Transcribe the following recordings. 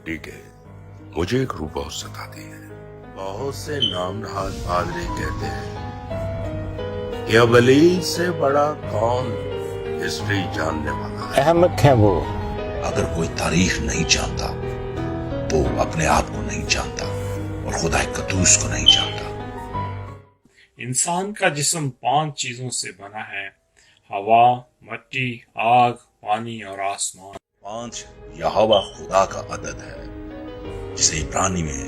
ठीक है, मुझे एक रूह बहुत सताती है। बहुत से नाम नहाद पादरी कहते हैं कि अवली से बड़ा कौन हिस्ट्री जानने वाला है। अहमक है वो। अगर कोई तारीख नहीं जानता वो अपने आप को नहीं जानता और खुदा कदूस को नहीं जानता। इंसान का जिस्म 5 चीजों से बना है: हवा, मिट्टी, आग, पानी और आसमान। 5 यहोवा खुदा का अदद है जिसे इब्रानी में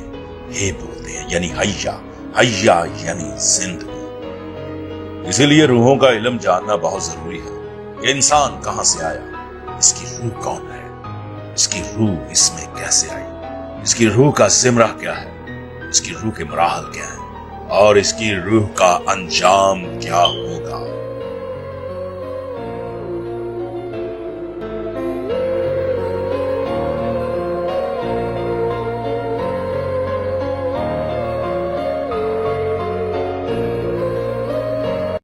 हे बोलते हैं, यानी हय्या यानी जिंदगी। इसीलिए रूहों का इल्म जानना बहुत जरूरी है। ये इंसान कहां से आया, इसकी रूह कौन है, इसकी रूह इसमें कैसे आई, इसकी रूह का जिमरा क्या है, इसकी रूह के मराहल क्या है और इसकी रूह का अंजाम क्या होगा।